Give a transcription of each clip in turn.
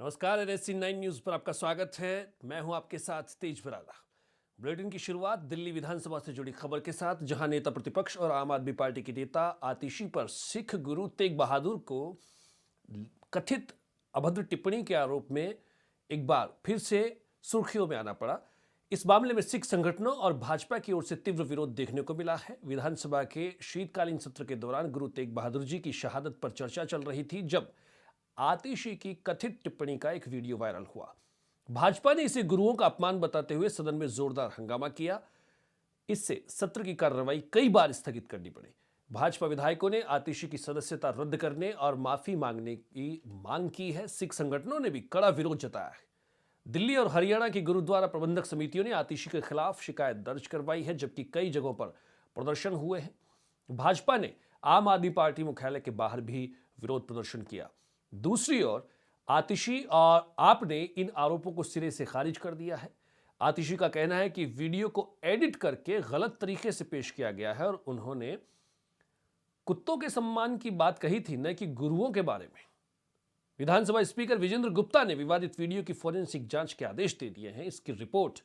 नमस्कार, NSC9 news पर आपका स्वागत है। मैं हूं आपके साथ तेज बराला। बुलेटिन की शुरुआत दिल्ली विधानसभा से जुड़ी खबर के साथ, जहां नेता प्रतिपक्ष और आम आदमी पार्टी के नेता आतिशी पर सिख गुरु तेग बहादुर को कथित अभद्र टिप्पणी के आरोप में एक बार फिर से सुर्खियों में आना पड़ा। इस मामले में सिख संगठनों और भाजपा की ओर से तीव्र विरोध देखने को मिला है। विधानसभा के शीतकालीन सत्र के दौरान गुरु तेग बहादुर जी की शहादत पर चर्चा चल रही थी, जब आतिशी की कथित टिप्पणी का एक वीडियो वायरल हुआ। भाजपा ने इसे गुरुओं का अपमान बताते हुए सदन में जोरदार हंगामा किया। इससे सत्र की कार्रवाई कई बार स्थगित करनी पड़ी। भाजपा विधायकों ने आतिशी की सदस्यता रद्द करने और माफी मांगने की मांग की है। सिख संगठनों ने भी कड़ा विरोध जताया है। दिल्ली और हरियाणा की गुरुद्वारा प्रबंधक समितियों ने आतिशी के खिलाफ शिकायत दर्ज करवाई है, जबकि कई जगहों पर प्रदर्शन हुए हैं। भाजपा ने आम आदमी पार्टी मुख्यालय के बाहर भी विरोध प्रदर्शन किया। दूसरी ओर आतिशी और आप ने इन आरोपों को सिरे से खारिज कर दिया है। आतिशी का कहना है कि वीडियो को एडिट करके गलत तरीके से पेश किया गया है और उन्होंने कुत्तों के सम्मान की बात कही थी, न कि गुरुओं के बारे में। विधानसभा स्पीकर विजेंद्र गुप्ता ने विवादित वीडियो की फोरेंसिक जांच के आदेश दे दिए हैं। इसकी रिपोर्ट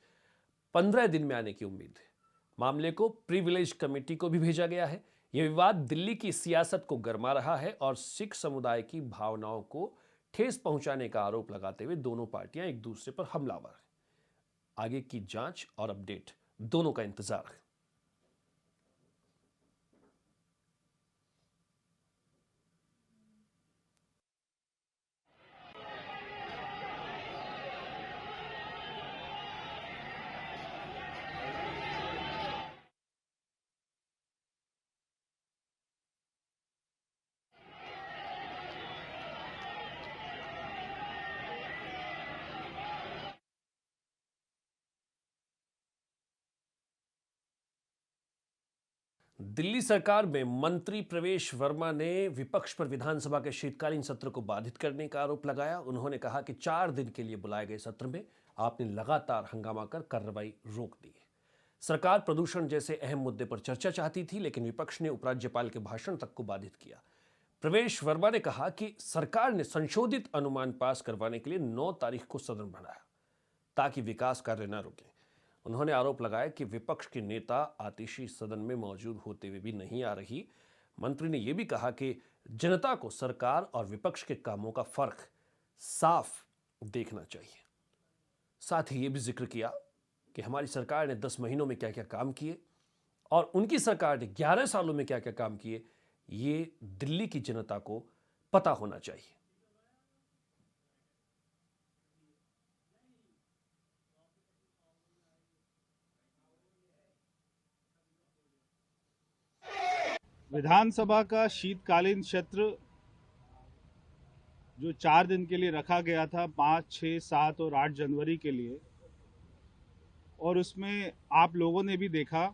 15 दिन में आने की उम्मीद है। मामले को प्रिविलेज कमेटी को भी भेजा गया है। यह विवाद दिल्ली की सियासत को गरमा रहा है और सिख समुदाय की भावनाओं को ठेस पहुंचाने का आरोप लगाते हुए दोनों पार्टियां एक दूसरे पर हमलावर हैं। आगे की जांच और अपडेट दोनों का इंतजार है। दिल्ली सरकार में मंत्री प्रवेश वर्मा ने विपक्ष पर विधानसभा के शीतकालीन सत्र को बाधित करने का आरोप लगाया। उन्होंने कहा कि 4 दिन के लिए बुलाए गए सत्र में आपने लगातार हंगामा कर कार्रवाई रोक दी है। सरकार प्रदूषण जैसे अहम मुद्दे पर चर्चा चाहती थी, लेकिन विपक्ष ने उपराज्यपाल के भाषण तक को बाधित किया। प्रवेश वर्मा ने कहा कि सरकार ने संशोधित अनुमान पास करवाने के लिए 9 तारीख को सदन बढ़ाया ताकि विकास कार्य न रुके। उन्होंने आरोप लगाया कि विपक्ष के नेता आतिशी सदन में मौजूद होते हुए भी नहीं आ रही। मंत्री ने यह भी कहा कि जनता को सरकार और विपक्ष के कामों का फर्क साफ देखना चाहिए। साथ ही यह भी जिक्र किया कि हमारी सरकार ने 10 महीनों में क्या क्या काम किए और उनकी सरकार ने 11 सालों में क्या क्या काम किए, ये दिल्ली की जनता को पता होना चाहिए। विधानसभा का शीतकालीन सत्र जो 4 दिन के लिए रखा गया था, 5, 6, 7 और 8 जनवरी के लिए, और उसमें आप लोगों ने भी देखा,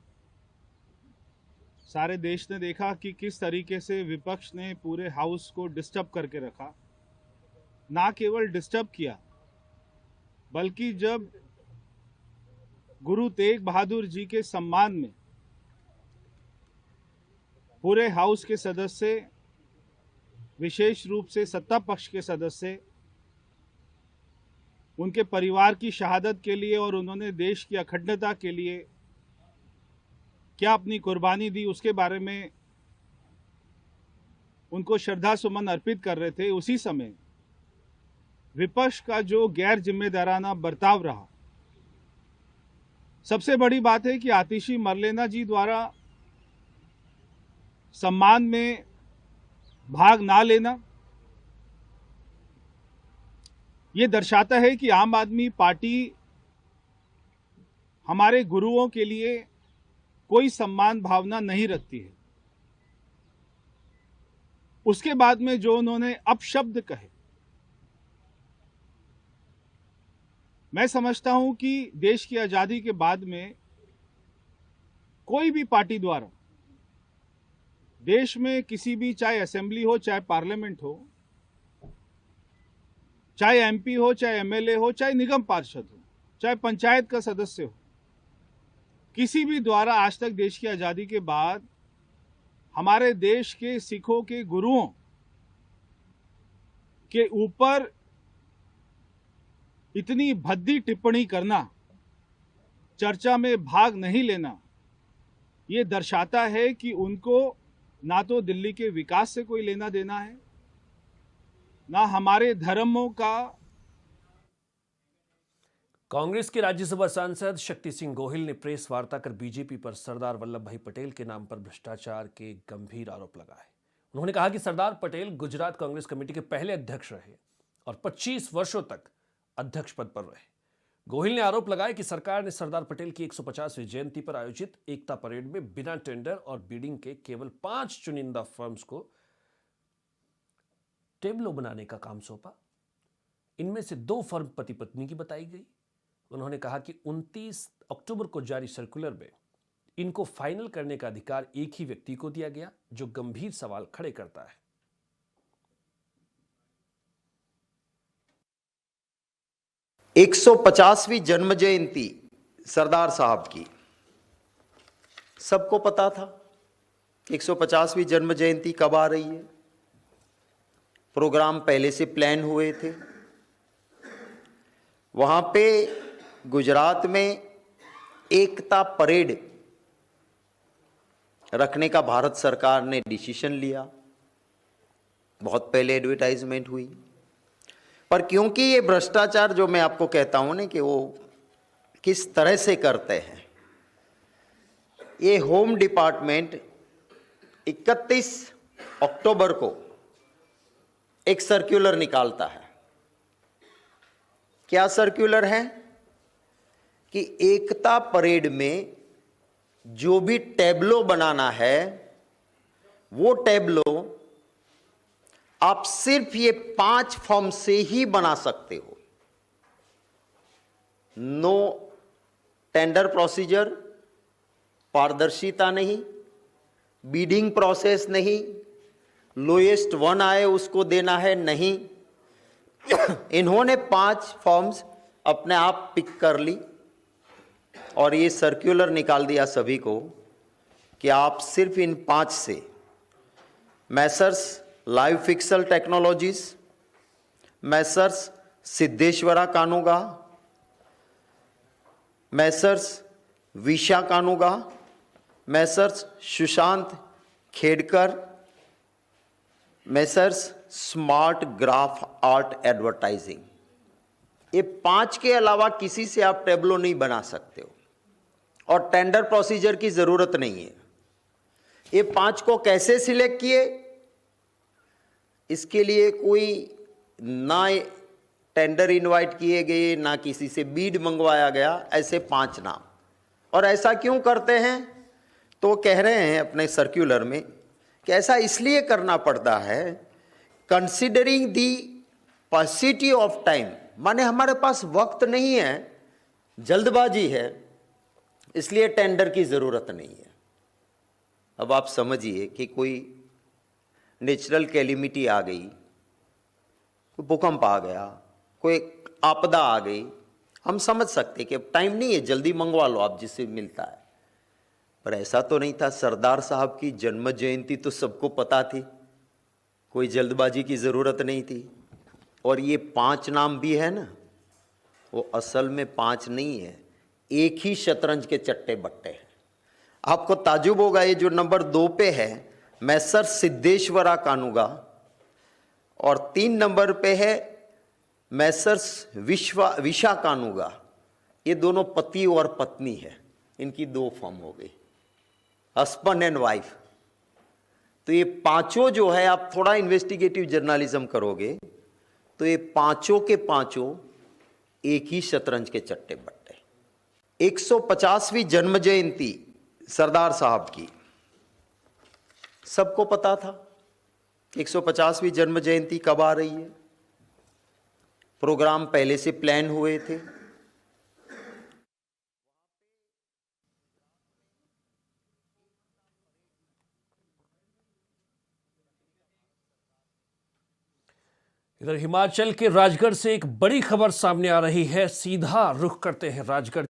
सारे देश ने देखा कि किस तरीके से विपक्ष ने पूरे हाउस को डिस्टर्ब करके रखा। ना केवल डिस्टर्ब किया, बल्कि जब गुरु तेग बहादुर जी के सम्मान में पूरे हाउस के सदस्य, विशेष रूप से सत्ता पक्ष के सदस्य, उनके परिवार की शहादत के लिए और उन्होंने देश की अखंडता के लिए क्या अपनी कुर्बानी दी, उसके बारे में उनको श्रद्धा सुमन अर्पित कर रहे थे। उसी समय विपक्ष का जो गैर जिम्मेदाराना बर्ताव रहा। सबसे बड़ी बात है कि आतिशी मरलेना जी द्वारा सम्मान में भाग ना लेना, यह दर्शाता है कि आम आदमी पार्टी हमारे गुरुओं के लिए कोई सम्मान भावना नहीं रखती है। उसके बाद में जो उन्होंने अपशब्द कहे, मैं समझता हूं कि देश की आजादी के बाद में कोई भी पार्टी द्वारा देश में किसी भी, चाहे असेंबली हो, चाहे पार्लियामेंट हो, चाहे एमपी हो, चाहे एमएलए हो, चाहे निगम पार्षद हो, चाहे पंचायत का सदस्य हो, किसी भी द्वारा आज तक देश की आजादी के बाद हमारे देश के सिखों के गुरुओं के ऊपर इतनी भद्दी टिप्पणी करना, चर्चा में भाग नहीं लेना, ये दर्शाता है कि उनको ना तो दिल्ली के विकास से कोई लेना देना है, ना हमारे धर्मों का। कांग्रेस के राज्यसभा सांसद शक्ति सिंह गोहिल ने प्रेस वार्ता कर बीजेपी पर सरदार वल्लभ भाई पटेल के नाम पर भ्रष्टाचार के गंभीर आरोप लगाए। उन्होंने कहा कि सरदार पटेल गुजरात कांग्रेस कमेटी के पहले अध्यक्ष रहे और 25 वर्षों तक अध्यक्ष पद पर रहे। गोहिल ने आरोप लगाया कि सरकार ने सरदार पटेल की 150वीं जयंती पर आयोजित एकता परेड में बिना टेंडर और बिडिंग के केवल 5 चुनिंदा फर्म्स को टेबलो बनाने का काम सौंपा। इनमें से 2 फर्म पति पत्नी की बताई गई। उन्होंने कहा कि 29 अक्टूबर को जारी सर्कुलर में इनको फाइनल करने का अधिकार एक ही व्यक्ति को दिया गया, जो गंभीर सवाल खड़े करता है। 150वीं जन्म जयंती सरदार साहब की सबको पता था। 150वीं जन्म जयंती कब आ रही है, प्रोग्राम पहले से प्लान हुए थे। वहां पे गुजरात में एकता परेड रखने का भारत सरकार ने डिसीजन लिया, बहुत पहले एडवर्टाइजमेंट हुई। पर क्योंकि ये भ्रष्टाचार जो मैं आपको कहता हूं ना कि वो किस तरह से करते हैं, ये होम डिपार्टमेंट 31 अक्टूबर को एक सर्कुलर निकालता है। क्या सर्कुलर है कि एकता परेड में जो भी टैब्लो बनाना है, वो टैब्लो आप सिर्फ ये 5 फॉर्म से ही बना सकते हो। नो टेंडर प्रोसीजर, पारदर्शिता नहीं, बीडिंग प्रोसेस नहीं, लोएस्ट वन आए उसको देना है नहीं। इन्होंने 5 फॉर्म्स अपने आप पिक कर ली और ये सर्कुलर निकाल दिया सभी को कि आप सिर्फ इन 5 से Messrs Live Fixal Technologies, Messrs Siddheshwara Kanuga, Messrs Visha Kanuga, Messrs Sushant Khedkar, Messrs Smart Graph Art Advertising, ये 5 के अलावा किसी से आप टेबलो नहीं बना सकते हो और टेंडर प्रोसीजर की जरूरत नहीं है। ये 5 को कैसे सिलेक्ट किए, इसके लिए कोई ना टेंडर इनवाइट किए गए, ना किसी से बीड मंगवाया गया, ऐसे 5 नाम। और ऐसा क्यों करते हैं, तो कह रहे हैं अपने सर्कुलर में कि ऐसा इसलिए करना पड़ता है कंसिडरिंग दी पॉसिटी ऑफ टाइम, माने हमारे पास वक्त नहीं है, जल्दबाजी है, इसलिए टेंडर की जरूरत नहीं है। अब आप समझिए कि कोई नेचुरल कैलिमिटी आ गई, कोई भूकंप आ गया, कोई आपदा आ गई, हम समझ सकते कि अब टाइम नहीं है, जल्दी मंगवा लो आप जिससे मिलता है। पर ऐसा तो नहीं था। सरदार साहब की जन्म जयंती तो सबको पता थी, कोई जल्दबाजी की जरूरत नहीं थी। और ये 5 नाम भी है ना, वो असल में 5 नहीं है, एक ही शतरंज के चट्टे बट्टे हैं। आपको ताजुब होगा, ये जो नंबर 2 पे है मैसर सिद्धेश्वरा कानूगा और 3 नंबर पे है मैसर्स विशा कानूगा, ये दोनों पति और पत्नी है, इनकी 2 फॉर्म हो गई, हस्बैंड एंड वाइफ। तो ये 5 जो है, आप थोड़ा इन्वेस्टिगेटिव जर्नलिज्म करोगे तो ये 5 के 5 एक ही शतरंज के चट्टे बट्टे। 150वीं जन्म जयंती सरदार साहब की सबको पता था। 150वीं जन्म जयंती कब आ रही है, प्रोग्राम पहले से प्लान हुए थे। इधर हिमाचल के राजगढ़ से एक बड़ी खबर सामने आ रही है। सीधा रुख करते हैं राजगढ़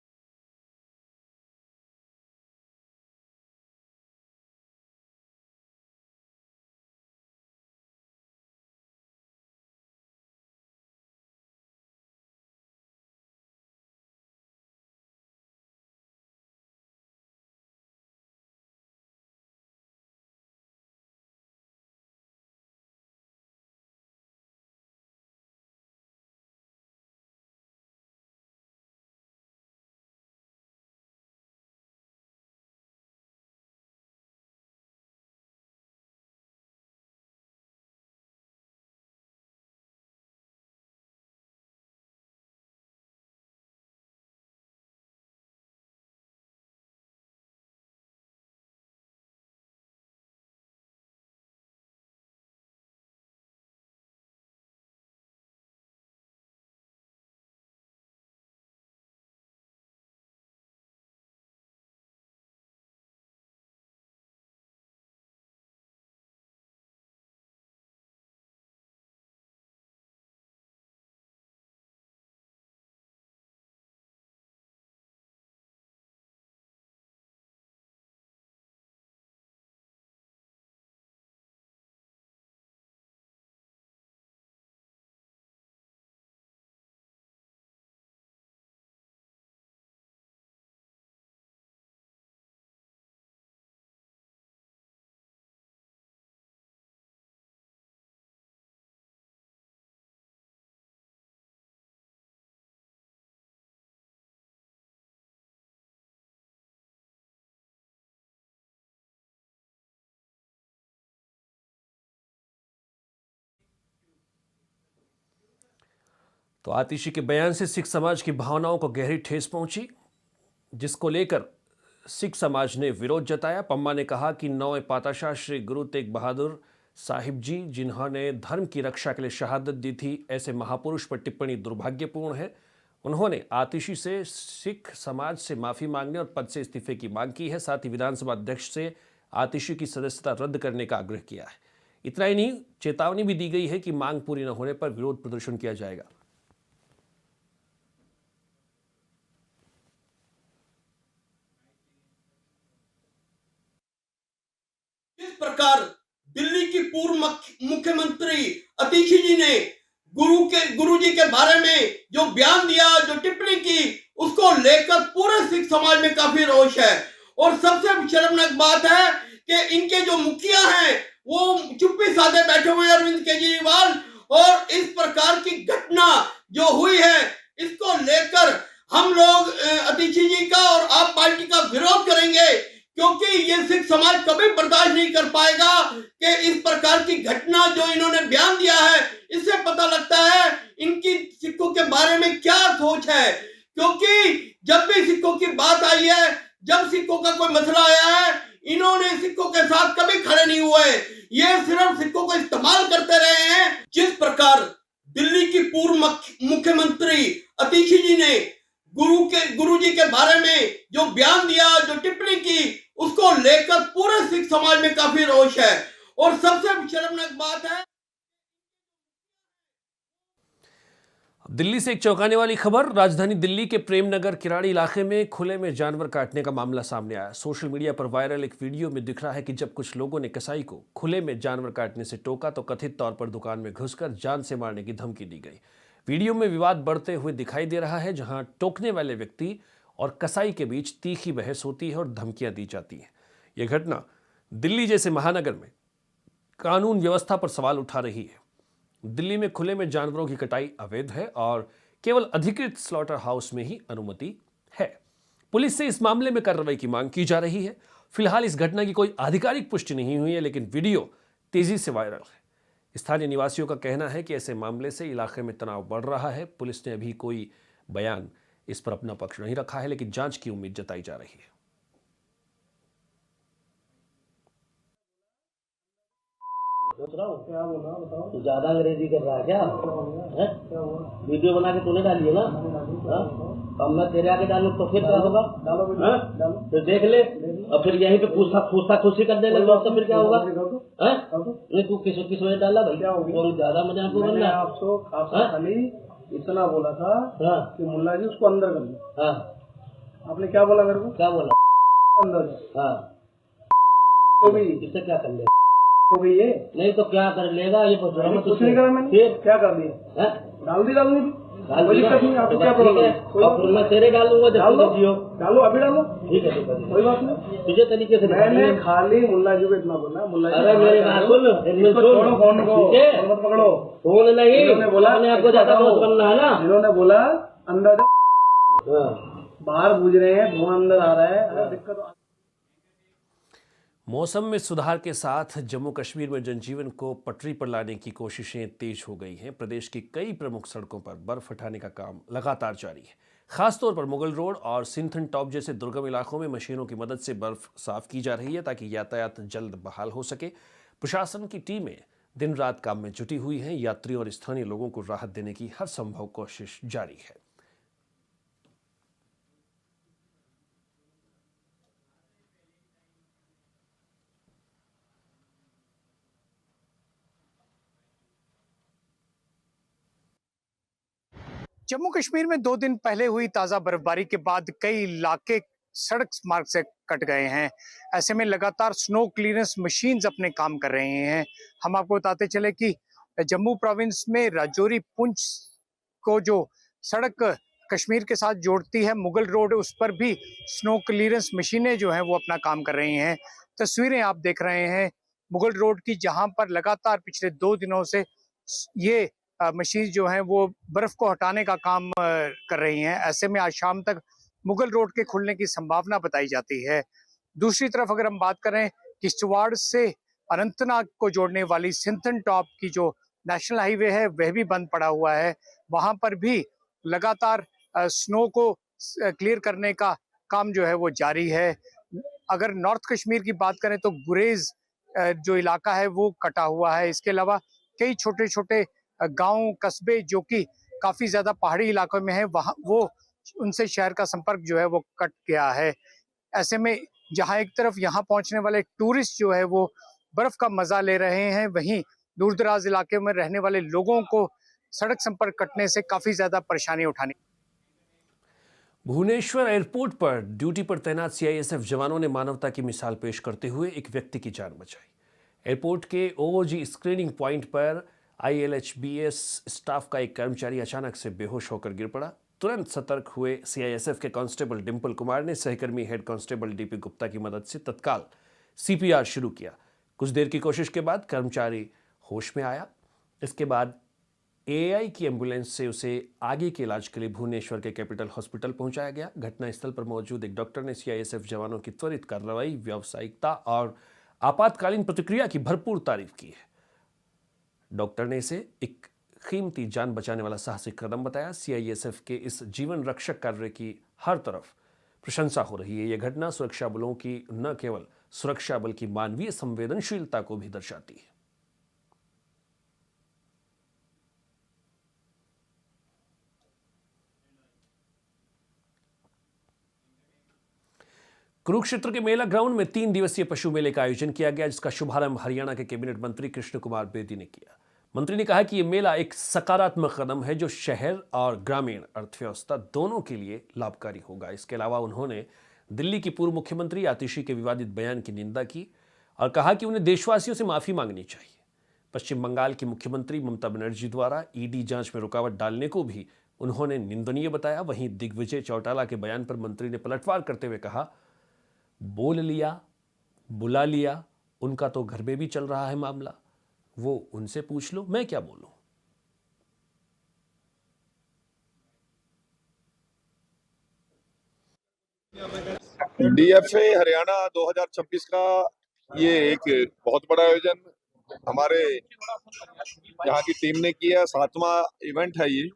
तो आतिशी के बयान से सिख समाज की भावनाओं को गहरी ठेस पहुंची, जिसको लेकर सिख समाज ने विरोध जताया। पम्मा ने कहा कि 9वें पातशाह श्री गुरु तेग बहादुर साहिब जी, जिन्होंने धर्म की रक्षा के लिए शहादत दी थी, ऐसे महापुरुष पर टिप्पणी दुर्भाग्यपूर्ण है। उन्होंने आतिशी से सिख समाज से माफी मांगने और पद से इस्तीफे की मांग की है। साथ ही विधानसभा अध्यक्ष से आतिशी की सदस्यता रद्द करने का आग्रह किया है। इतना ही नहीं, चेतावनी भी दी गई है कि मांग पूरी न होने पर विरोध प्रदर्शन किया जाएगा। इस प्रकार दिल्ली की पूर्व मुख्यमंत्री आतिशी जी ने गुरु जी के बारे में जो बयान दिया, जो टिप्पणी की, उसको लेकर पूरे सिख समाज में काफी रोष है। और सबसे शर्मनाक बात है कि इनके जो मुखिया हैं वो चुप्पी साधे बैठे हुए अरविंद केजरीवाल, और इस प्रकार की घटना जो हुई है इसको लेकर हम लोग आतिशी जी का और आप पार्टी का विरोध करेंगे, क्योंकि ये सिख समाज कभी बर्दाश्त नहीं कर पाएगा कि इस प्रकार की घटना जो इन्होंने बयान दिया है, इससे पता लगता है इनकी सिखों के बारे में क्या सोच है। क्योंकि जब भी सिखों की बात आई है, जब सिखों का कोई मसला आया है, इन्होंने सिखों के साथ कभी खड़े नहीं हुए। ये सिर्फ सिखों को इस्तेमाल करते रहे हैं। जिस प्रकार दिल्ली की पूर्व मुख्यमंत्री आतिशी जी ने गुरु जी के बारे में जो बयान दिया, जो टिप्पणी की, उसको लेकर पूरे सिख समाज में काफी रोष है। और सबसे शर्मनाक बात है, दिल्ली से एक चौंकाने वाली खबर। राजधानी दिल्ली के प्रेमनगर किराड़ी इलाके में खुले में जानवर काटने का मामला सामने आया। सोशल मीडिया पर वायरल एक वीडियो में दिख रहा है कि जब कुछ लोगों ने कसाई को खुले में जानवर काटने से टोका तो कथित तौर पर दुकान में घुसकर जान से मारने की धमकी दी गई। वीडियो में विवाद बढ़ते हुए दिखाई दे रहा है, जहां टोकने वाले व्यक्ति और कसाई के बीच तीखी बहस होती है और धमकियां दी जाती हैं। यह घटना दिल्ली जैसे महानगर में कानून व्यवस्था पर सवाल उठा रही है। दिल्ली में खुले में जानवरों की कटाई अवैध है और केवल अधिकृत स्लॉटर हाउस में ही अनुमति है। पुलिस से इस मामले में कार्रवाई की मांग की जा रही है। फिलहाल इस घटना की कोई आधिकारिक पुष्टि नहीं हुई है, लेकिन वीडियो तेजी से वायरल है। स्थानीय निवासियों का कहना है कि ऐसे मामले से इलाके में तनाव बढ़ रहा है। पुलिस ने अभी कोई बयान इस पर अपना पक्ष नहीं रखा है, लेकिन जांच की उम्मीद जताई जा रही है। क्या बोला बताओ? तू ज्यादा अंग्रेजी कर रहा है क्या? वीडियो बना के तूने डाली है ना? अब मैं तेरे आगे डालू तो फिर क्या होगा? डालो फिर देख ले, और फिर यहीं पे पूछता खुशी कर देगा लोग, तो फिर क्या होगा? नहीं तू किस वजह डाला भाई? वो ज्यादा मजाक को बनना है। आपको खाली इतना बोला था कि मुल्ला जी उसको अंदर कर दो। आपने क्या बोला मेरे को? क्या बोला? अंदर। तो भी इससे क्या कर ले? हो गई ये नहीं तो क्या कर लेगा? ये कुछ नहीं करा मैंने। फिर क्या कर दिया? डाल दी कोई दिक्कत नहीं। आपको क्या प्रॉब्लम? मैं तेरे डालूंगा। डालो अभी डालो। ठीक है कोई बात नहीं। तुझे तरीके से मैंने खाली मुल्ला जी को इतना बोला। मुल्ला जी अरे मेरी बात सुन, छोड़ो फोन को, मत पकड़ो फोन नहीं। इन्होंने बोला आपको ज्यादा दोस्त बनना है ना? इन्होंने बोला अंदर बाहर बूझ रहे हैं, धुआं अंदर आ रहा है। अगर दिक्कत मौसम में सुधार के साथ जम्मू कश्मीर में जनजीवन को पटरी पर लाने की कोशिशें तेज हो गई हैं। प्रदेश की कई प्रमुख सड़कों पर बर्फ हटाने का काम लगातार जारी है। खासतौर पर मुगल रोड और सिंथन टॉप जैसे दुर्गम इलाकों में मशीनों की मदद से बर्फ साफ की जा रही है, ताकि यातायात जल्द बहाल हो सके। प्रशासन की टीमें दिन रात काम में जुटी हुई हैं। यात्रियों और स्थानीय लोगों को राहत देने की हर संभव कोशिश जारी है। जम्मू कश्मीर में 2 दिन पहले हुई ताज़ा बर्फबारी के बाद कई इलाके सड़क मार्ग से कट गए हैं। ऐसे में लगातार स्नो क्लियरेंस मशीन्स अपने काम कर रहे हैं। हम आपको बताते चले कि जम्मू प्रोविंस में राजौरी पुंछ को जो सड़क कश्मीर के साथ जोड़ती है, मुगल रोड, उस पर भी स्नो क्लियरेंस मशीनें जो हैं वो अपना काम कर रही हैं। तस्वीरें आप देख रहे हैं मुगल रोड की, जहां पर लगातार पिछले 2 दिनों से ये मशीन जो है वो बर्फ को हटाने का काम कर रही हैं। ऐसे में आज शाम तक मुगल रोड के खुलने की संभावना बताई जाती है। दूसरी तरफ अगर हम बात करें किश्तवाड़ से अनंतनाग को जोड़ने वाली सिंथन टॉप की जो नेशनल हाईवे है वह भी बंद पड़ा हुआ है। वहां पर भी लगातार स्नो को क्लियर करने का काम जो है वो जारी है। अगर नॉर्थ कश्मीर की बात करें तो गुरेज जो इलाका है वो कटा हुआ है। इसके अलावा कई छोटे छोटे गांव कस्बे जो कि काफी ज्यादा पहाड़ी इलाकों में है, वहां वो उनसे शहर का संपर्क जो है वो कट गया है। ऐसे में जहां एक तरफ यहाँ पहुंचने वाले टूरिस्ट जो है वो बर्फ का मजा ले रहे हैं, वहीं दूर दराज इलाके में रहने वाले लोगों को सड़क संपर्क कटने से काफी ज्यादा परेशानी उठानी। भुवनेश्वर एयरपोर्ट पर ड्यूटी पर तैनात सीआईएसएफ जवानों ने मानवता की मिसाल पेश करते हुए एक व्यक्ति की जान बचाई। एयरपोर्ट के ओओजी स्क्रीनिंग पॉइंट पर आईएलएचबीएस स्टाफ का एक कर्मचारी अचानक से बेहोश होकर गिर पड़ा। तुरंत सतर्क हुए सीआईएसएफ के कांस्टेबल डिंपल कुमार ने सहकर्मी हेड कांस्टेबल डीपी गुप्ता की मदद से तत्काल सीपीआर शुरू किया। कुछ देर की कोशिश के बाद कर्मचारी होश में आया। इसके बाद एआई की एम्बुलेंस से उसे आगे के इलाज के लिए भुवनेश्वर के कैपिटल हॉस्पिटल पहुंचाया गया। घटनास्थल पर मौजूद एक डॉक्टर ने सीआईएसएफ जवानों की त्वरित कार्रवाई, व्यावसायिकता और आपातकालीन प्रतिक्रिया की भरपूर तारीफ की है। डॉक्टर ने इसे एक कीमती जान बचाने वाला साहसिक कदम बताया। सीआईएसएफ के इस जीवन रक्षक कार्य की हर तरफ प्रशंसा हो रही है। यह घटना सुरक्षा बलों की न केवल सुरक्षा बल्कि मानवीय संवेदनशीलता को भी दर्शाती है। कुरुक्षेत्र के मेला ग्राउंड में 3 दिवसीय पशु मेले का आयोजन किया गया, जिसका शुभारंभ हरियाणा के कैबिनेट मंत्री कृष्ण कुमार बेदी ने किया। मंत्री ने कहा कि यह मेला एक सकारात्मक कदम है जो शहर और ग्रामीण अर्थव्यवस्था दोनों के लिए लाभकारी होगा। इसके अलावा उन्होंने दिल्ली की पूर्व मुख्यमंत्री आतिशी के विवादित बयान की निंदा की और कहा कि उन्हें देशवासियों से माफी मांगनी चाहिए। पश्चिम बंगाल की मुख्यमंत्री ममता बनर्जी द्वारा ईडी जांच में रुकावट डालने को भी उन्होंने निंदनीय बताया। वहीं दिग्विजय चौटाला के बयान पर मंत्री ने पलटवार करते हुए कहा, बोल लिया बुला लिया, उनका तो घर में भी चल रहा है मामला, वो उनसे पूछ लो, मैं क्या बोलूं। डीएफए हरियाणा 2026 का ये एक बहुत बड़ा आयोजन हमारे यहाँ की टीम ने किया। 7वां इवेंट है ये,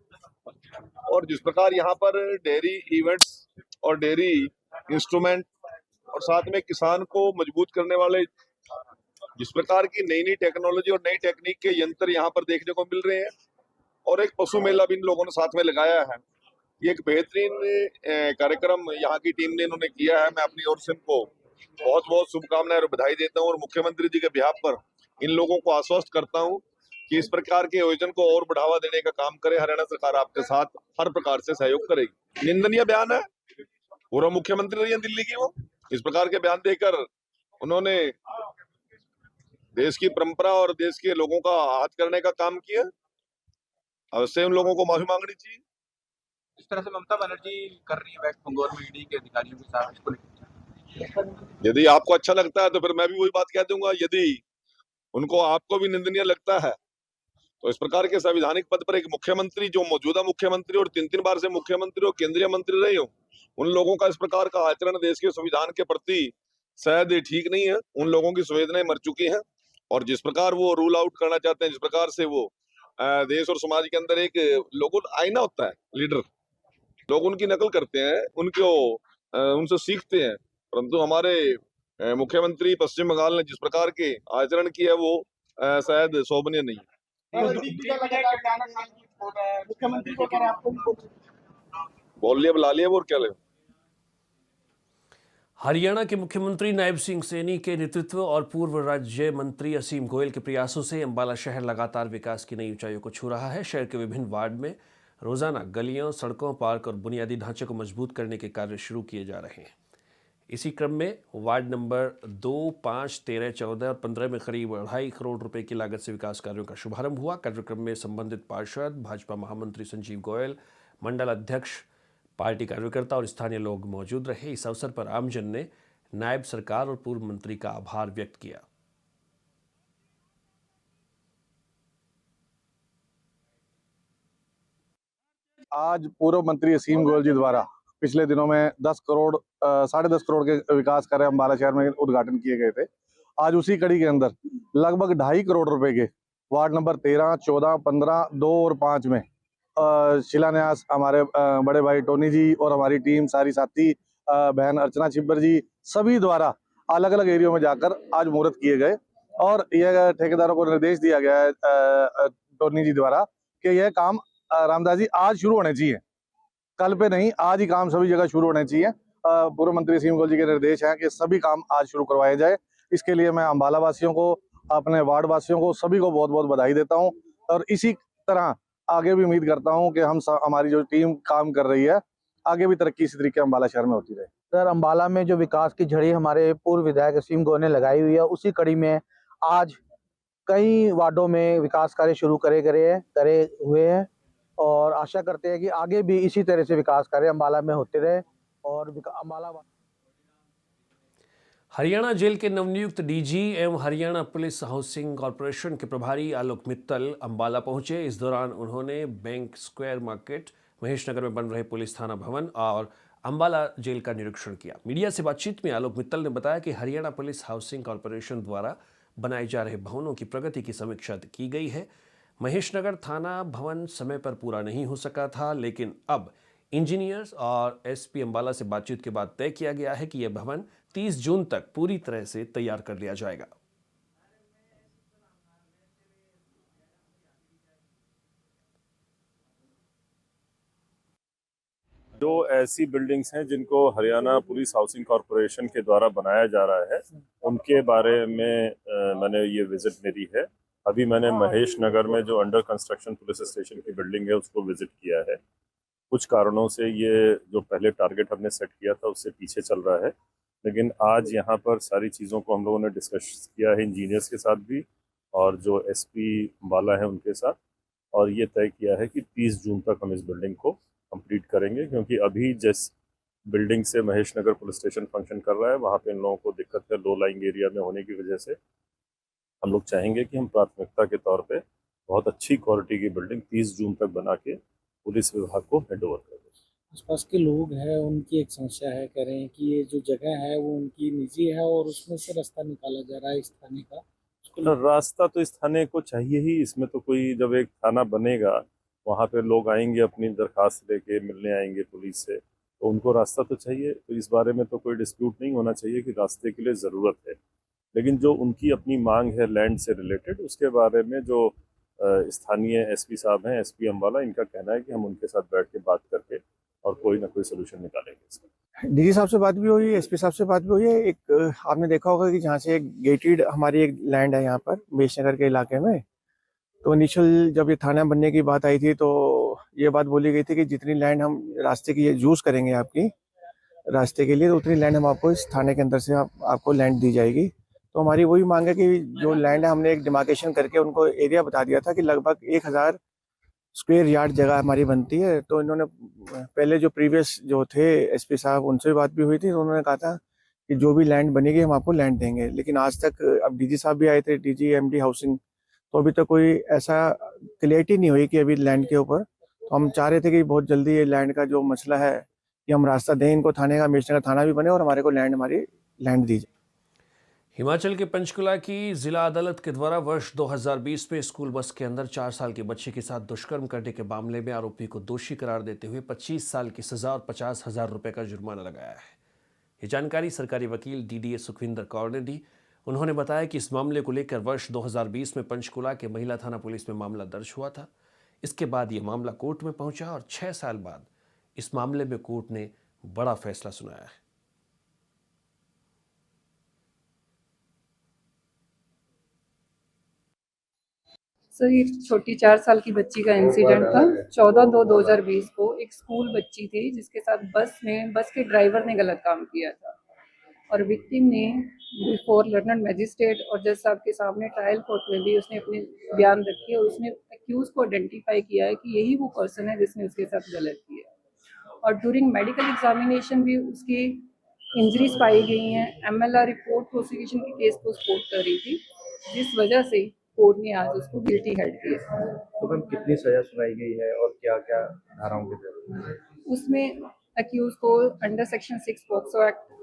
और जिस प्रकार यहाँ पर डेयरी इवेंट्स और डेयरी इंस्ट्रूमेंट और साथ में किसान को मजबूत करने वाले जिस प्रकार की नई नई टेक्नोलॉजी और नई टेक्निक के यंत्र यहाँ पर देखने को मिल रहे हैं, और एक पशु मेला भी इन लोगों ने साथ में लगाया है। ये एक बेहतरीन कार्यक्रम यहाँ की टीम ने इन्होंने किया है। मैं अपनी ओर से इनको बहुत बहुत शुभकामनाएं और बधाई देता हूँ, और मुख्यमंत्री जी के बिहाफ पर इन लोगों को आश्वस्त करता हूँ कि इस प्रकार के आयोजन को और बढ़ावा देने का काम करे। हरियाणा सरकार आपके साथ हर प्रकार से सहयोग करेगी। निंदनीय बयान है, पूर्व मुख्यमंत्री रही है दिल्ली की, वो इस प्रकार के बयान देकर उन्होंने देश की परंपरा और देश के लोगों का आहत करने का काम किया। अवश्य उन लोगों को माफी मांगनी चाहिए। इस तरह से ममता बनर्जी कर रही है वेस्ट बंगाल में ईडी के अधिकारियों के साथ, इसको यदि आपको अच्छा लगता है तो फिर मैं भी वही बात कह दूंगा। यदि उनको आपको भी निंदनीय लगता है तो इस प्रकार के संवैधानिक पद पर एक मुख्यमंत्री, जो मौजूदा मुख्यमंत्री और 3-3 बार से मुख्यमंत्री और केंद्रीय मंत्री रहे हो, उन लोगों का इस प्रकार का आचरण देश के संविधान के प्रति शायद ठीक नहीं है। उन लोगों की संवेदनाएं मर चुकी हैं, और जिस प्रकार वो रूल आउट करना चाहते हैं, जिस प्रकार से वो देश और समाज के अंदर एक लोगों आईना होता है, लीडर, लोग उनकी नकल करते हैं, उनसे सीखते हैं। परंतु हमारे मुख्यमंत्री पश्चिम बंगाल ने जिस प्रकार के आचरण किया है वो शायद शोभनीय नहीं है। मुख्यमंत्री को कह रहे हैं आपको बोल लिया बुला लिया, वो और क्या ले। हरियाणा के मुख्यमंत्री नायब सिंह सैनी के नेतृत्व और पूर्व राज्य मंत्री असीम गोयल के प्रयासों से अंबाला शहर लगातार विकास की नई ऊंचाइयों को छू रहा है। शहर के विभिन्न वार्ड में रोजाना गलियों, सड़कों, पार्क और बुनियादी ढांचे को मजबूत करने के कार्य शुरू किए जा रहे हैं। इसी क्रम में वार्ड नंबर 2, 5, 13, 14 और 15 में करीब 2.5 करोड़ रुपए की लागत से विकास कार्यों का शुभारंभ हुआ। कार्यक्रम में संबंधित पार्षद, भाजपा महामंत्री संजीव गोयल, मंडल अध्यक्ष, पार्टी कार्यकर्ता और स्थानीय लोग मौजूद रहे। इस अवसर पर आमजन ने नायब सरकार और पूर्व मंत्री का आभार व्यक्त किया। आज पूर्व मंत्री असीम गोयल जी द्वारा पिछले दिनों में 10 करोड़ 10.5 करोड़ के विकास कार्य अंबाला शहर में उद्घाटन किए गए थे। आज उसी कड़ी के अंदर लगभग 2.5 करोड़ रुपए के वार्ड नंबर 13, 14, 15, 2 और 5 में शिलान्यास हमारे बड़े भाई टोनी जी और हमारी टीम सारी साथी बहन अर्चना छिब्बर जी सभी द्वारा अलग अलग एरियो में जाकर आज मुहूर्त किए गए। और यह ठेकेदारों को निर्देश दिया गया है टोनी जी द्वारा कि यह काम रामदास जी आज शुरू होने चाहिए, कल पे नहीं, आज ही काम सभी जगह शुरू होने चाहिए। पूर्व मंत्री असीम गोयल जी के निर्देश हैं कि सभी काम आज शुरू करवाए जाए। इसके लिए मैं अम्बाला वासियों को, अपने वार्ड वासियों को, सभी को बहुत बहुत बधाई देता हूं और इसी तरह आगे भी उम्मीद करता हूं कि हमारी जो टीम काम कर रही है आगे भी तरक्की इसी तरीके अम्बाला शहर में होती रहे। सर, अम्बाला में जो विकास की झड़ी हमारे पूर्व विधायक असीम गोयल ने लगाई हुई है, उसी कड़ी में आज कई वार्डों में विकास कार्य शुरू करे हुए हैं और आशा करते हैं कि आगे भी इसी तरह से विकास कार्य अम्बाला में होते रहे। और अम्बाला हरियाणा जेल के नवनियुक्त डीजी एवं हरियाणा पुलिस हाउसिंग कॉरपोरेशन के प्रभारी आलोक मित्तल अम्बाला पहुंचे। इस दौरान उन्होंने बैंक स्क्वायर मार्केट, महेश नगर में बन रहे पुलिस थाना भवन और अम्बाला जेल का निरीक्षण किया। मीडिया से बातचीत में आलोक मित्तल ने बताया कि हरियाणा पुलिस हाउसिंग कॉरपोरेशन द्वारा बनाए जा रहे भवनों की प्रगति की समीक्षा की गई है। महेश नगर थाना भवन समय पर पूरा नहीं हो सका था, लेकिन अब इंजीनियर्स और एसपी अम्बाला से बातचीत के बाद तय किया गया है कि यह भवन 30 जून तक पूरी तरह से तैयार कर लिया जाएगा। जो ऐसी बिल्डिंग्स हैं जिनको हरियाणा पुलिस हाउसिंग कॉरपोरेशन के द्वारा बनाया जा रहा है, उनके बारे में मैंने ये विजिट मेरी है। अभी मैंने महेश नगर में जो अंडर कंस्ट्रक्शन पुलिस स्टेशन की बिल्डिंग है उसको विजिट किया है। कुछ कारणों से ये जो पहले टारगेट हमने सेट किया था उससे पीछे चल रहा है, लेकिन आज यहाँ पर सारी चीज़ों को हम लोगों ने डिस्कस किया है इंजीनियर्स के साथ भी और जो एसपी अम्बाला है उनके साथ, और ये तय किया है कि 30 जून तक हम इस बिल्डिंग को कंप्लीट करेंगे। क्योंकि अभी जिस बिल्डिंग से महेश नगर पुलिस स्टेशन फंक्शन कर रहा है वहाँ पे इन लोगों को दिक्कत है, लो लाइंग एरिया में होने की वजह से हम लोग चाहेंगे कि हम प्राथमिकता के तौर पे बहुत अच्छी क्वालिटी की बिल्डिंग 30 जून तक बना के पुलिस विभाग को हैंड ओवर कर दें। आसपास के लोग हैं, उनकी एक समस्या है, कह रहे हैं कि ये जो जगह है वो उनकी निजी है और उसमें से रास्ता निकाला जा रहा है इस थाने का। रास्ता तो इस थाने को चाहिए ही, इसमें तो कोई, जब एक थाना बनेगा वहाँ पे लोग आएंगे अपनी दरखास्त लेके मिलने आएंगे पुलिस से, तो उनको रास्ता तो चाहिए। तो इस बारे में तो कोई डिस्प्यूट नहीं होना चाहिए कि रास्ते के लिए ज़रूरत है, लेकिन जो उनकी अपनी मांग है लैंड से रिलेटेड, उसके बारे में जो स्थानीय एसपी साहब हैं, एसपी अम्बाला, इनका कहना है कि हम उनके साथ बैठ के बात करके और कोई ना कोई सोल्यूशन निकालेंगे इसका। डीजी साहब से बात भी हुई, एसपी साहब से बात भी हुई है। एक आपने देखा होगा कि जहाँ से एक गेटेड हमारी एक लैंड है यहाँ पर महेश नगर के इलाके में, तो इनिशियल जब ये थाना बनने की बात आई थी तो ये बात बोली गई थी कि जितनी लैंड हम रास्ते की यूज़ करेंगे आपकी रास्ते के लिए, तो उतनी लैंड हम आपको इस थाने के अंदर से आपको लैंड दी जाएगी। तो हमारी वही मांग है कि जो लैंड है हमने एक डिमार्केशन करके उनको एरिया बता दिया था कि लगभग 1000 स्क्वायर यार्ड जगह हमारी बनती है। तो इन्होंने पहले जो प्रीवियस जो थे एसपी साहब, उनसे भी बात भी हुई थी, तो उन्होंने कहा था कि जो भी लैंड बनेगी हम आपको लैंड देंगे। लेकिन आज तक, अब डीजी साहब भी आए थे, डीजी एमडी हाउसिंग, तो अभी तक कोई ऐसा क्लियरिटी नहीं हुई कि अभी लैंड के ऊपर। तो हम चाह रहे थे कि बहुत जल्दी ये लैंड का जो मसला है कि हम रास्ता दें इनको, थाने का, महेश नगर थाना भी बने और हमारे को हमारी लैंड दी जाए। हिमाचल के पंचकुला की जिला अदालत के द्वारा वर्ष 2020 में स्कूल बस के अंदर 4 साल के बच्चे के साथ दुष्कर्म करने के मामले में आरोपी को दोषी करार देते हुए 25 साल की सजा और 50,000 रुपए का जुर्माना लगाया है। ये जानकारी सरकारी वकील डीडीए सुखविंदर कौर ने दी। उन्होंने बताया कि इस मामले को लेकर वर्ष 2020 में पंचकुला के महिला थाना पुलिस में मामला दर्ज हुआ था। इसके बाद ये मामला कोर्ट में पहुंचा और 6 साल बाद इस मामले में कोर्ट ने बड़ा फैसला सुनाया है। सर, ये छोटी 4 साल की बच्ची का इंसिडेंट था। 14/2/2020 को एक स्कूल बच्ची थी जिसके साथ बस के ड्राइवर ने गलत काम किया था और विक्टिम ने बिफोर लर्नड मैजिस्ट्रेट और जज साहब के सामने ट्रायल कोर्ट में भी उसने अपने बयान रखे और उसने एक्यूज को आइडेंटिफाई किया है कि यही वो पर्सन है जिसने उसके साथ गलत किया। और ड्यूरिंग मेडिकल एग्जामिनेशन भी उसकी इंजरीज पाई गई हैं। एमएलआर रिपोर्ट प्रोसिक्यूशन के केस को सपोर्ट कर रही थी, जिस वजह से कोर्ट ने आज उसको गिल्टी हेल्ड किया। तो मैम कितनी सजा सुनाई गई है और क्या क्या धाराओं के तहत? उसमें अक्यूज को under section 6 POCSO act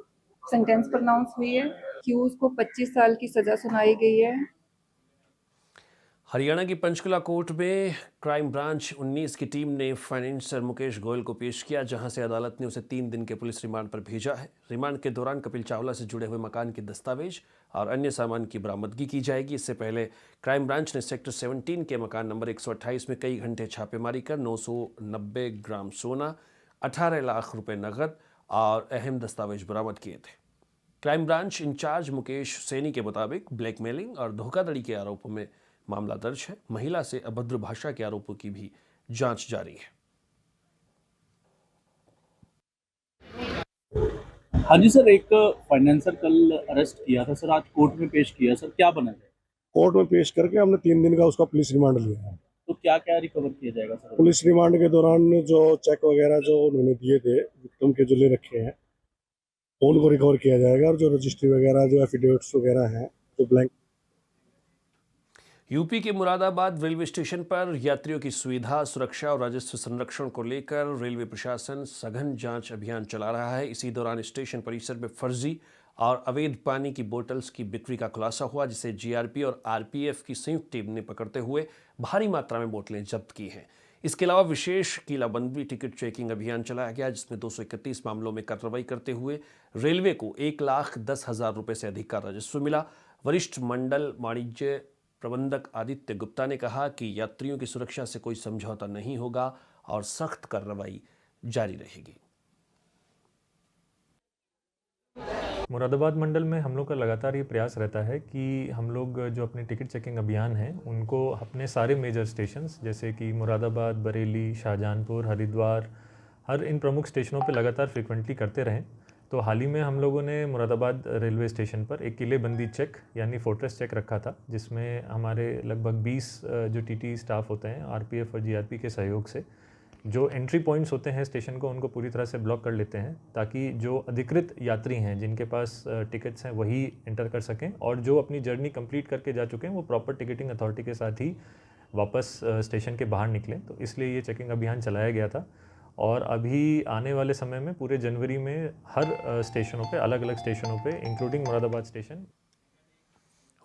sentence pronounce हुई है। अक्यूज को 25 साल की सजा सुनाई गई है। हरियाणा की पंचकुला कोर्ट में क्राइम ब्रांच 19 की टीम ने फाइनेंसर मुकेश गोयल को पेश किया, जहां से अदालत ने उसे 3 दिन के पुलिस रिमांड पर भेजा है। रिमांड के दौरान कपिल चावला से जुड़े हुए मकान के दस्तावेज और अन्य सामान की बरामदगी की जाएगी। इससे पहले क्राइम ब्रांच ने सेक्टर 17 के मकान नंबर 128 में कई घंटे छापेमारी कर 990 ग्राम सोना, 18 लाख रुपए नकद और अहम दस्तावेज बरामद किए थे। Crime branch incharge Mukesh Saini के मुताबिक ब्लैकमेलिंग और धोखाधड़ी के आरोपों में मामला दर्ज है। महिला से अभद्र भाषा के आरोपों की भी जांच जारी है। हाँ जी सर, एक फाइनेंसर कल अरेस्ट किया था सर, आज कोर्ट में पेश किया सर, क्या बना है? कोर्ट में पेश करके हमने 3 दिन का उसका पुलिस रिमांड लिया है। तो क्या क्या रिकवर किया जाएगा सर? पुलिस रिमांड के दौरान जो चेक वगैरह जो उन्होंने दिए थे विक्टिम के जो ले रखे हैं उनको रिकवर किया जाएगा, और जो रजिस्ट्री वगैरह जो एफिडेविट्स वगैरह हैं जो ब्लैंक। यूपी के मुरादाबाद रेलवे स्टेशन पर यात्रियों की सुविधा, सुरक्षा और राजस्व संरक्षण को लेकर रेलवे प्रशासन सघन जांच अभियान चला रहा है। इसी दौरान स्टेशन परिसर में फर्जी और अवैध पानी की बोतल्स की बिक्री का खुलासा हुआ, जिसे जीआरपी और आरपीएफ की संयुक्त टीम ने पकड़ते हुए भारी मात्रा में बोतलें जब्त की हैं। इसके अलावा विशेष कीलाबंदी टिकट चेकिंग अभियान चलाया गया, जिसमें 231 मामलों में कार्रवाई करते हुए रेलवे को 1,10,000 रुपये से अधिक का राजस्व मिला। वरिष्ठ मंडल वाणिज्य प्रबंधक आदित्य गुप्ता ने कहा कि यात्रियों की सुरक्षा से कोई समझौता नहीं होगा और सख्त कार्रवाई जारी रहेगी। मुरादाबाद मंडल में हम लोग का लगातार ये प्रयास रहता है कि हम लोग जो अपने टिकट चेकिंग अभियान हैं उनको अपने सारे मेजर स्टेशंस जैसे कि मुरादाबाद, बरेली, शाहजहांपुर, हरिद्वार, हर इन प्रमुख स्टेशनों पे लगातार फ्रिक्वेंटली करते रहें। तो हाल ही में हम लोगों ने मुरादाबाद रेलवे स्टेशन पर एक किलेबंदी चेक यानी फोर्ट्रेस चेक रखा था, जिसमें हमारे लगभग 20 जो टीटी स्टाफ होते हैं आरपीएफ और जीआरपी के सहयोग से जो एंट्री पॉइंट्स होते हैं स्टेशन को उनको पूरी तरह से ब्लॉक कर लेते हैं, ताकि जो अधिकृत यात्री हैं जिनके पास टिकट्स हैं वही एंटर कर सकें, और जो अपनी जर्नी कंप्लीट करके जा चुके हैं वो प्रॉपर टिकटिंग अथॉरिटी के साथ ही वापस स्टेशन के बाहर निकलें। तो इसलिए ये चेकिंग अभियान चलाया गया था, और अभी आने वाले समय में पूरे जनवरी में हर स्टेशनों पे, अलग अलग स्टेशनों पे, इंक्लूडिंग मुरादाबाद स्टेशन।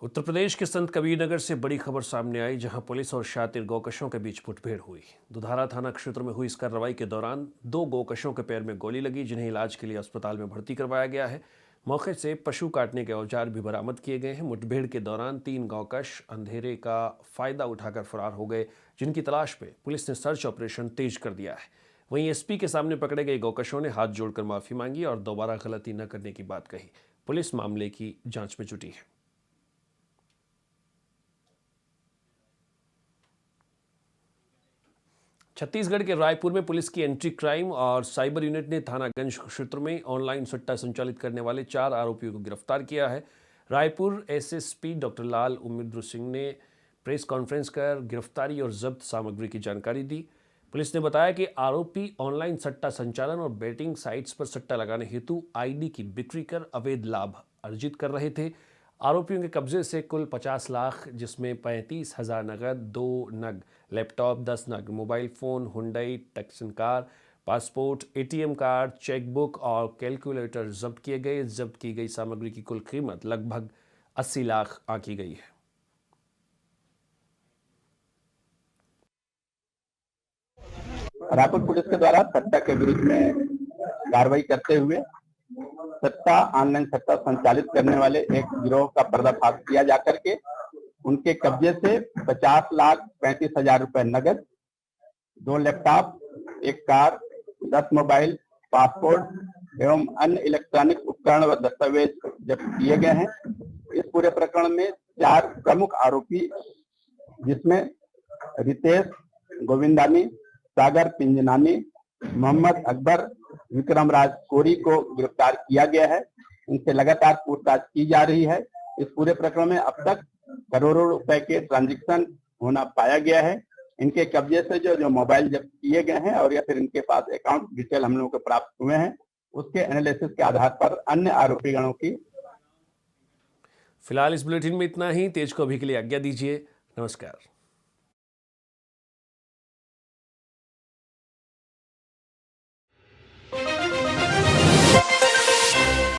उत्तर प्रदेश के संत कबीरनगर से बड़ी खबर सामने आई, जहां पुलिस और शातिर गौकशों के बीच मुठभेड़ हुई। दुधारा थाना क्षेत्र में हुई इस कार्रवाई के दौरान 2 गौकशों के पैर में गोली लगी, जिन्हें इलाज के लिए अस्पताल में भर्ती करवाया गया है। मौके से पशु काटने के औजार भी बरामद किए गए हैं। मुठभेड़ के दौरान 3 गौकश अंधेरे का फायदा उठाकर फरार हो गए, जिनकी तलाश में पुलिस ने सर्च ऑपरेशन तेज कर दिया है। वहीं एसपी के सामने पकड़े गए गौकशों ने हाथ जोड़कर माफी मांगी और दोबारा गलती न करने की बात कही। पुलिस मामले की जांच में जुटी है। छत्तीसगढ़ के रायपुर में पुलिस की एंटी क्राइम और साइबर यूनिट ने थानागंज क्षेत्र में ऑनलाइन सट्टा संचालित करने वाले 4 आरोपियों को गिरफ्तार किया है। रायपुर एसएसपी डॉक्टर लाल उमिद्र सिंह ने प्रेस कॉन्फ्रेंस कर गिरफ्तारी और जब्त सामग्री की जानकारी दी। पुलिस ने बताया कि आरोपी ऑनलाइन सट्टा संचालन और बेटिंग साइट्स पर सट्टा लगाने हेतु आईडी की बिक्री कर अवैध लाभ अर्जित कर रहे थे। आरोपियों के कब्जे से कुल 50 लाख, जिसमें 35,000 नगद, 2 नग लैपटॉप, 10 नग mobile phone, Hyundai taxon car, passport, ATM card, chequebook और कैलकुलेटर जब्त किए गए। जब्त की गई सामग्री की कुल कीमत लगभग 80 लाख आंकी गई है। रायपुर पुलिस के द्वारा सट्टा के विरुद्ध में कार्रवाई करते हुए ऑनलाइन सट्टा संचालित करने वाले एक गिरोह का पर्दाफाश किया जाकर के उनके कब्जे से 50,35,000 रुपए नगद, 2 लैपटॉप, 1 कार, 10 मोबाइल, पासपोर्ट एवं अन्य इलेक्ट्रॉनिक उपकरण व दस्तावेज जब्त किए गए हैं। इस पूरे प्रकरण में 4 प्रमुख आरोपी, जिसमें रितेश गोविंदानी, सागर पिंजनानी, मोहम्मद अकबर, विक्रम राज कोरी को गिरफ्तार किया गया है। इनसे लगातार पूछताछ की जा रही है। इस पूरे प्रकरण में अब तक करोड़ों रुपए के ट्रांजैक्शन होना पाया गया है। इनके कब्जे से जो मोबाइल जब्त किए गए हैं और या फिर इनके पास अकाउंट डिटेल हम लोगों को प्राप्त हुए हैं, उसके एनालिसिस के आधार पर अन्य आरोपी गणों की। फिलहाल इस बुलेटिन में इतना ही। तेज को अभी के लिए आज्ञा दीजिए। नमस्कार।